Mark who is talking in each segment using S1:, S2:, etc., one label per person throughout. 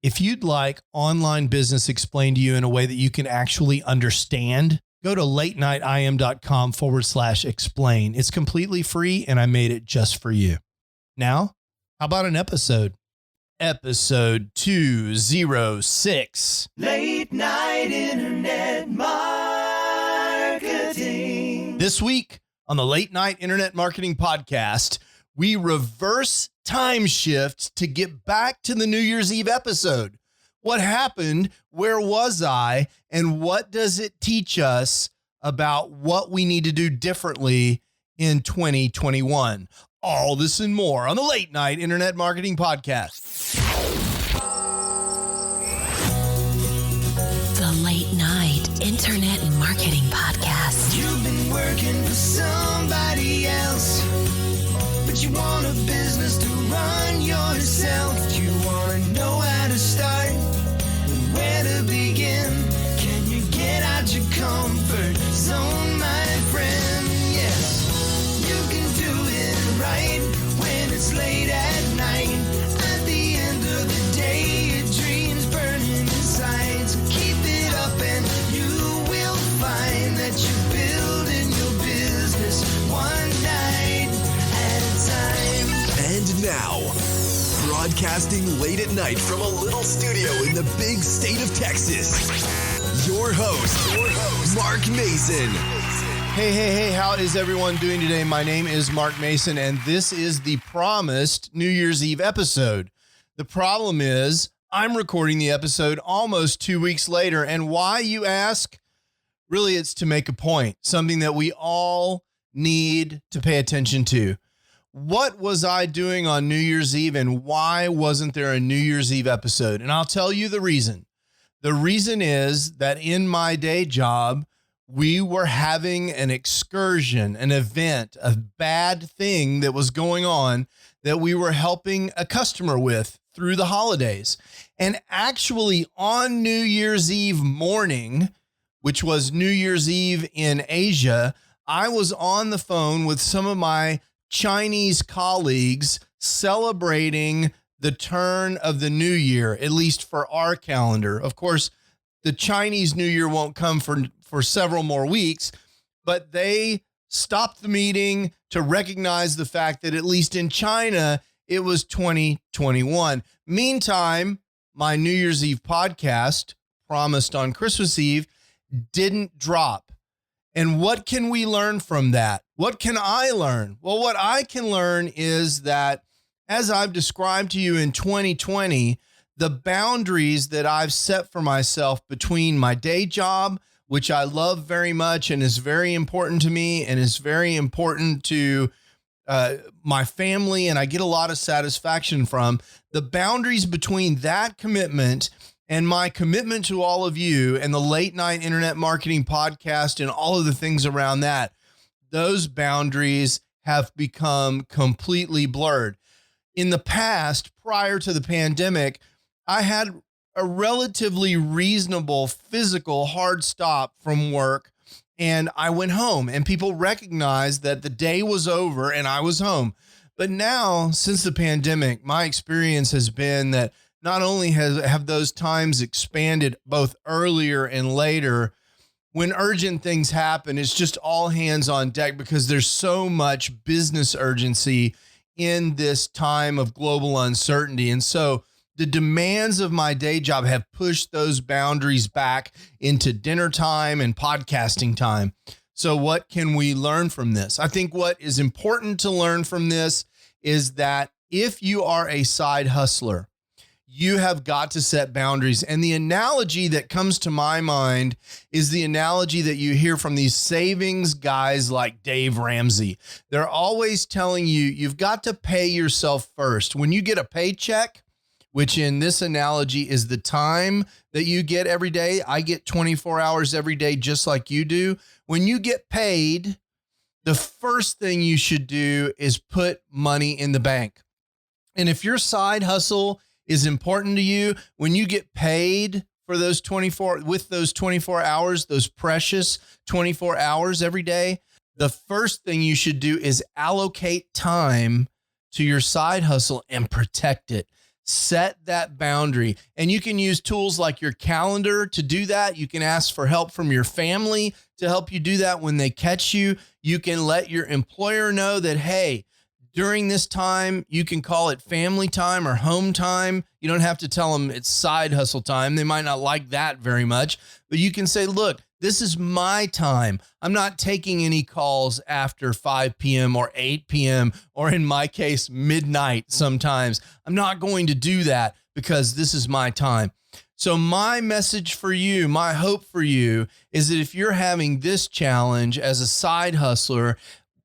S1: If you'd like online business explained to you in a way that you can actually understand, go to latenightim.com/explain. It's completely free, and I made it just for you. Now, how about an episode? Episode 206.
S2: Late Night Internet Marketing.
S1: This week on the Late Night Internet Marketing Podcast, we reverse time shift to get back to the New Year's Eve episode. What happened? Where was I? And what does it teach us about what we need to do differently in 2021? All this and more on the Late Night Internet Marketing Podcast.
S3: The Late Night Internet Marketing Podcast.
S2: You've been working for somebody else, but you want a business to run yourself. You want to know how to start and where to begin. Can you get out your comfort zone, my friend? Yes, you can do it right when it's late at night. At the end of the day, your dreams burning inside. So keep it up and you will find that you're building your business one night at a time.
S4: And now, broadcasting late at night from a little studio in the big state of Texas, your host, Mark Mason.
S1: Hey, how is everyone doing today? My name is Mark Mason, and this is the promised New Year's Eve episode. The problem is I'm recording the episode almost 2 weeks later, and why, you ask? Really, it's to make a point, something that we all need to pay attention to. What was I doing on New Year's Eve, and why wasn't there a New Year's Eve episode? And I'll tell you the reason. The reason is that in my day job, we were having an excursion, an event, a bad thing that was going on that we were helping a customer with through the holidays. And actually on New Year's Eve morning, which was New Year's Eve in Asia, I was on the phone with some of my Chinese colleagues celebrating the turn of the new year, at least for our calendar. Of course, the Chinese New Year won't come for several more weeks, but they stopped the meeting to recognize the fact that at least in China, it was 2021. Meantime, my New Year's Eve podcast, promised on Christmas Eve, didn't drop. And what can we learn from that? What can I learn? Well, what I can learn is that, as I've described to you in 2020, the boundaries that I've set for myself between my day job, which I love very much and is very important to me and is very important to my family, and I get a lot of satisfaction from, the boundaries between that commitment and my commitment to all of you and the Late Night Internet Marketing Podcast and all of the things around that, those boundaries have become completely blurred. In the past, prior to the pandemic, I had a relatively reasonable physical hard stop from work, and I went home, and people recognized that the day was over and I was home. But now, since the pandemic, my experience has been that not only have those times expanded both earlier and later, when urgent things happen, it's just all hands on deck because there's so much business urgency in this time of global uncertainty. And so the demands of my day job have pushed those boundaries back into dinner time and podcasting time. So what can we learn from this? I think what is important to learn from this is that if you are a side hustler, you have got to set boundaries. And the analogy that comes to my mind is the analogy that you hear from these savings guys like Dave Ramsey. They're always telling you, you've got to pay yourself first. When you get a paycheck, which in this analogy is the time that you get every day. I get 24 hours every day, just like you do. When you get paid, the first thing you should do is put money in the bank. And if your side hustle is important to you, when you get paid for those 24 hours, those precious 24 hours every day, the first thing you should do is allocate time to your side hustle and protect it. Set that boundary. And you can use tools like your calendar to do that. You can ask for help from your family to help you do that when they catch you. You can let your employer know that, hey, during this time, you can call it family time or home time. You don't have to tell them it's side hustle time. They might not like that very much, but you can say, look, this is my time. I'm not taking any calls after 5 p.m. or 8 p.m. or in my case, midnight sometimes. I'm not going to do that because this is my time. So my message for you, my hope for you is that if you're having this challenge as a side hustler,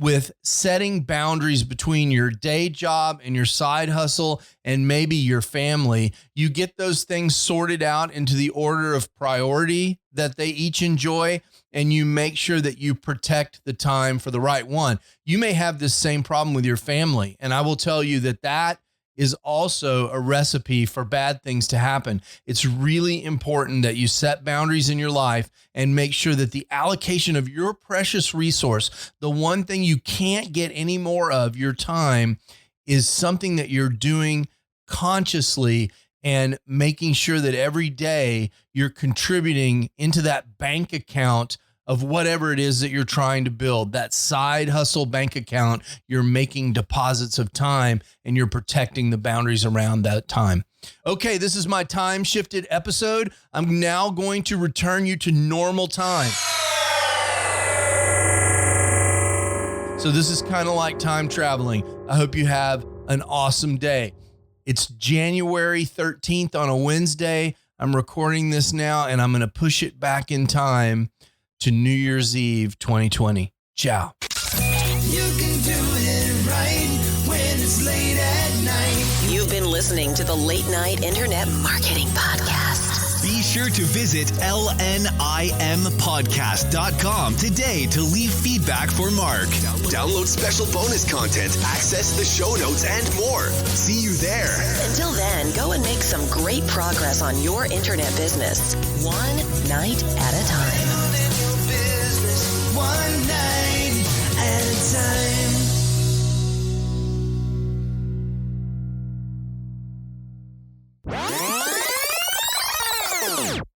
S1: with setting boundaries between your day job and your side hustle and maybe your family, you get those things sorted out into the order of priority that they each enjoy, and you make sure that you protect the time for the right one. You may have this same problem with your family, and I will tell you that that is also a recipe for bad things to happen. It's really important that you set boundaries in your life and make sure that the allocation of your precious resource, the one thing you can't get any more of, your time, is something that you're doing consciously and making sure that every day you're contributing into that bank account of whatever it is that you're trying to build, that side hustle bank account. You're making deposits of time and you're protecting the boundaries around that time. Okay, this is my time shifted episode. I'm now going to return you to normal time. So this is kind of like time traveling. I hope you have an awesome day. It's January 13th on a Wednesday. I'm recording this now and I'm going to push it back in time to New Year's Eve 2020. Ciao.
S2: You can do it right when it's late at night.
S3: You've been listening to the Late Night Internet Marketing Podcast.
S4: Be sure to visit LNIMpodcast.com today to leave feedback for Mark. Download special bonus content, access the show notes, and more. See you there.
S3: Until then, go and make some great progress on your internet business, one night at a time.
S2: Business one night at a time.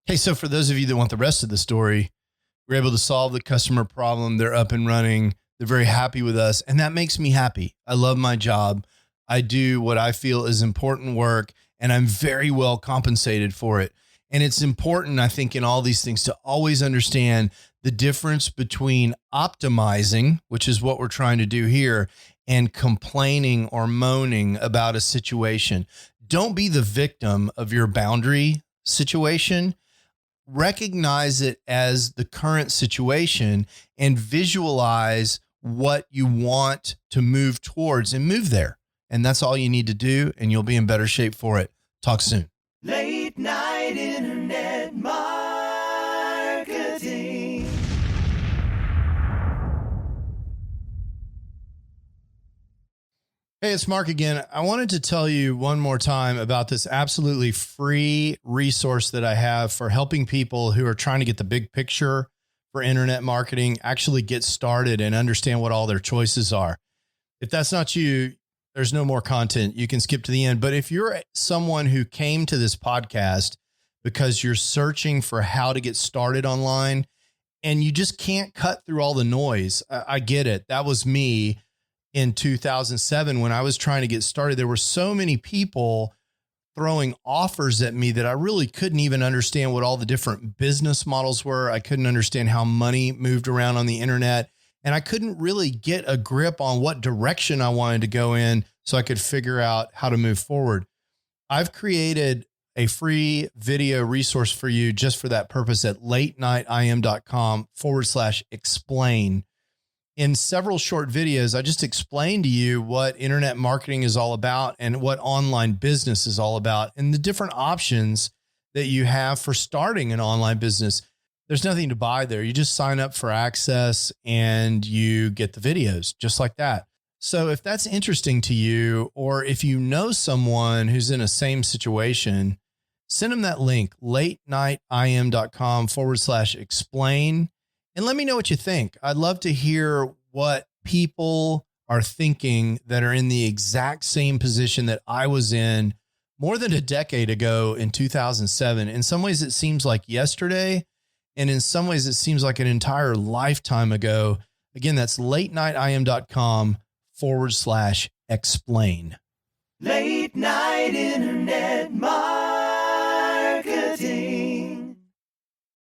S1: Hey, so for those of you that want the rest of the story, we're able to solve the customer problem. They're up and running. They're very happy with us. And that makes me happy. I love my job. I do what I feel is important work, and I'm very well compensated for it. And it's important, I think, in all these things to always understand the difference between optimizing, which is what we're trying to do here, and complaining or moaning about a situation. Don't be the victim of your boundary situation. Recognize it as the current situation and visualize what you want to move towards and move there. And that's all you need to do, and you'll be in better shape for it. Talk soon.
S2: Late night internet marketing.
S1: Hey, it's Mark again. I wanted to tell you one more time about this absolutely free resource that I have for helping people who are trying to get the big picture for internet marketing, actually get started and understand what all their choices are. If that's not you, there's no more content. You can skip to the end. But if you're someone who came to this podcast because you're searching for how to get started online and you just can't cut through all the noise, I get it. That was me. In 2007, when I was trying to get started, there were so many people throwing offers at me that I really couldn't even understand what all the different business models were. I couldn't understand how money moved around on the internet, and I couldn't really get a grip on what direction I wanted to go in so I could figure out how to move forward. I've created a free video resource for you just for that purpose at latenightim.com/explain. In several short videos, I just explained to you what internet marketing is all about and what online business is all about and the different options that you have for starting an online business. There's nothing to buy there. You just sign up for access and you get the videos just like that. So if that's interesting to you, or if you know someone who's in a same situation, send them that link, latenightim.com/explain. And let me know what you think. I'd love to hear what people are thinking that are in the exact same position that I was in more than a decade ago in 2007. In some ways, it seems like yesterday. And in some ways, it seems like an entire lifetime ago. Again, that's latenightim.com/explain.
S2: Late night internet